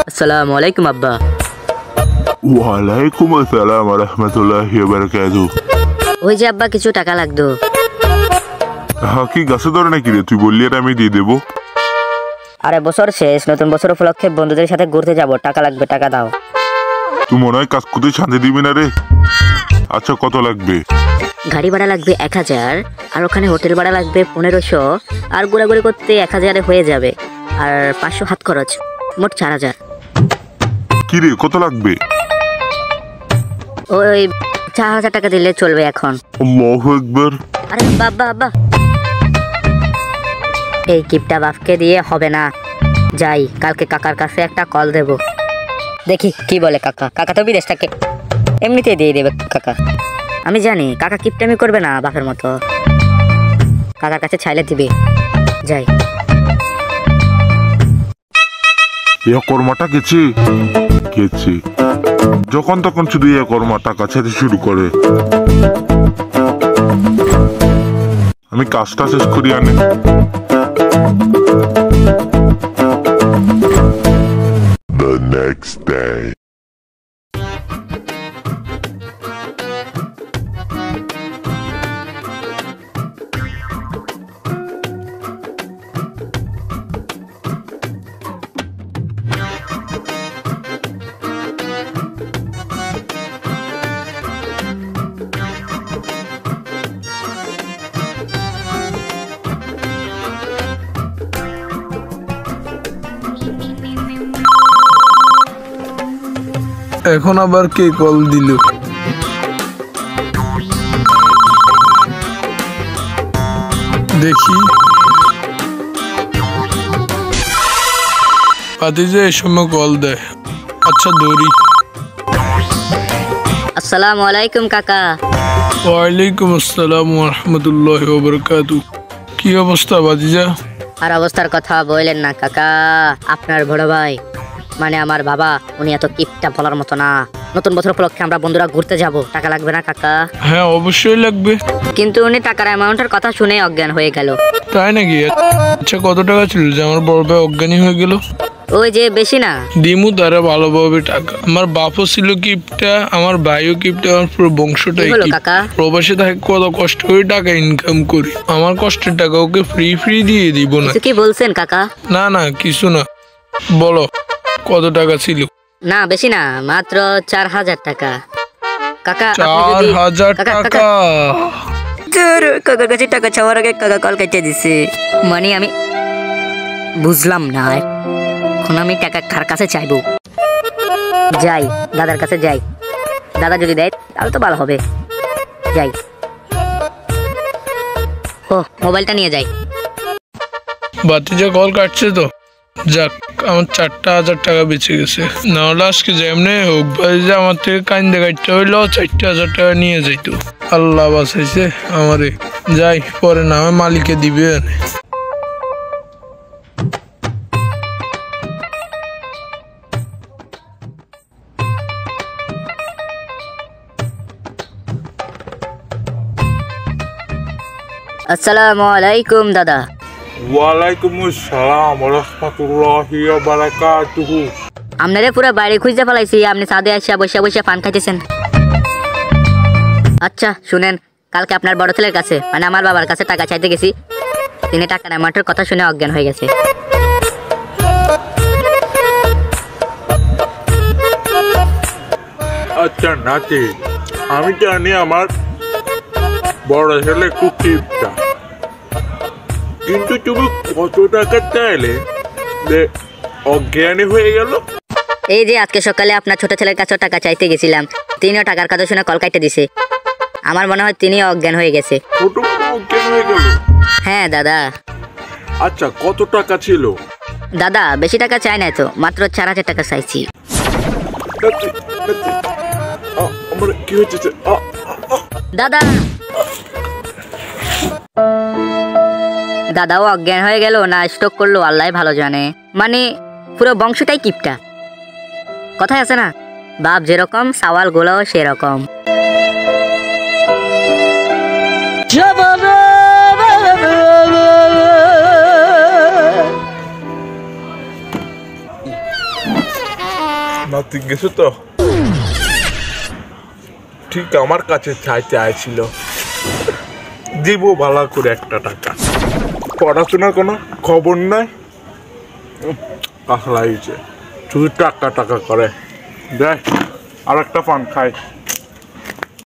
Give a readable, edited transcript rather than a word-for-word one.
আসসালামু আলাইকুম আব্বা। ওয়ালাইকুম আসসালাম ওয়া রাহমাতুল্লাহি ওয়া বারাকাতুহু। ওই যে আব্বা কিছু টাকা লাগতো। হ্যাঁ, কি গাছে ধরে নাকি রে? তুই বললি আর আমি দিয়ে দেবো। আরে বছর শেষ, নতুন বছর উপলক্ষে বন্ধুদের সাথে ঘুরতে যাব, টাকা লাগবে, টাকা দাও। তুই মনে হয় কাজ করতে শান্তি দিবি না রে। আচ্ছা, কত লাগবে? গাড়ি ভাড়া লাগবে 1000, আর ওখানে হোটেল ভাড়া লাগবে 1500, আর ঘোরাঘুরি করতে 1000-এ হয়ে যাবে, আর 500 হাত খরচ, মোট 4000। কি রে, কত লাগবে? ওই 4000 টাকা দিলে চলবে এখন। আল্লাহু আকবার। আরে বাবা বাবা, এই কিপটা বাপকে দিয়ে হবে না। যাই, কালকে কাকার কাছে একটা কল দেব, দেখি কি বলে কাকা। কাকা তো বিদেশ থাকে, এমনিতেই দিয়ে দেবে কাকা। আমি জানি কাকা কিপটামি করবে না বাপের মতো, কাকার কাছে ছাইলে দিবে। যাই। কর্মাটা গেছে গেছে, যখন তখন শুধু কর্মা টাকা ছাড়তে শুরু করে। আমি কাজটা শেষ করি আনে। The next day. এখন আবার কে কল দিল? দেখি। ভাতিজা এই সময় কল দেয়। আচ্ছা ধরি। আসসালামু আলাইকুম কাকা। ওয়ালাইকুম আসসালাম ওয়া রাহমাতুল্লাহি ওয়া বারাকাতুহু। কি অবস্থা ভাতিজা? আর অবস্থার কথা বললেন না কাকা, আপনার বড় ভাই মানে আমার বাবা, উনি এত কিপটা বলার মতো না। নতুন বছর উপলক্ষে আমরা বন্ধুরা ঘুরতে যাব, টাকা লাগবে না কাকা? হ্যাঁ অবশ্যই লাগবে। কিন্তু উনি টাকার অ্যামাউন্টের কথা শুনে অজ্ঞান হয়ে গেল। তাই নাকি? আচ্ছা কত টাকা ছিল যে আমার বড় ভাই অজ্ঞানী হয়ে গেল? ওই যে বেশি না। দিমু তারা ভালোভাবে টাকা। আমার বাপও ছিল কিপটা, আমার ভাইও কিপটা, আমার পুরো বংশটাই কিপটা। প্রবাসে থাকে কত কষ্ট করে টাকা ইনকাম করি, আমার কষ্টের টাকা ওকে ফ্রি ফ্রি দিয়ে দিব না। কি বলছেন কাকা? না না কিছু না, বলো কত টাকা ছিল? না বেশি না, মাত্র 4000 টাকা কাকা। 4000 টাকা? কাকার কাছে টাকা চাওয়ার আগে কাকা কল কেটে দিছে। মানে আমি বুঝলাম না, এখন আমি টাকা কার কাছে চাইবো? যাই, দাদার কাছে যাই, দাদা যদি দেয় তাহলে তো ভালো হবে। যাই, ও মোবাইলটা নিয়ে যাই। ভাতিজা কল কাটছে তো, যাক আমার 4000 টাকা বেঁচে গেছে। নাহলে আজকে যেমনে হোক ভাতিজা আমার থেকে কাইন্দে কাটতে হইলো 4000 টাকা নিয়ে যাইতো। আল্লাহ বাঁচাইছে আমারে। যাই, পরে না হয় মালিকে দিবে। আসসালামু আলাইকুম দাদা। ওয়ালাইকুম আসসালাম ওয়া রাহমাতুল্লাহি ওয়া বারাকাতুহু। আপনারে পুরো বাড়ি খুঁজে ফেলাইছি, আপনি ছাদে আসিয়া বসে বসে পান খাইতেছেন। আচ্ছা শুনেন, কালকে আপনার বড় ছেলের কাছে মানে আমার বাবার কাছে টাকা চাইতে গেছি, তিনি টাকার অ্যামাউন্টের কথা শুনে অজ্ঞান হয়ে গেছে। আচ্ছা নাতি, আমি জানি আমার বড় ছেলে খুব কিপটা, কিন্তু তুমি কত টাকা চাইলে যে অজ্ঞানী হয়ে গেল? এই যে আজকে সকালে আপনার ছোট ছেলের কাছে টাকা চাইতে গেছিলাম, তিনিও টাকার কথা শুনে কল কাটতে দিছে। আমার মনে হয় তিনিও অজ্ঞান হয়ে গেছে। ছোট বাবা অজ্ঞান হয়ে গেল? হ্যাঁ দাদা। আচ্ছা কত টাকা ছিল? দাদা বেশি টাকা চাই নাই তো, মাত্র 4000 টাকা চাইছি। আমার কি হয়েছে? দাদা, দাদাও অজ্ঞান হয়ে গেল না স্ট্রোক করলো আল্লাহ ভালো জানে। মানে পুরো বংশটাই কিপটা। কথায় আছে না, বাপ যেরকম সাওয়াল গোলাও সেরকম। নাতি গেছে তো ঠিক আমার কাছে চাইতে আইছিল, দিব ভালো করে একটা টাকা। পড়াশোনার কোনো খবর নাই, কাজ লাগিয়েছে, শুধু টাকা টাকা করে। দেখ আর একটা পান খাই।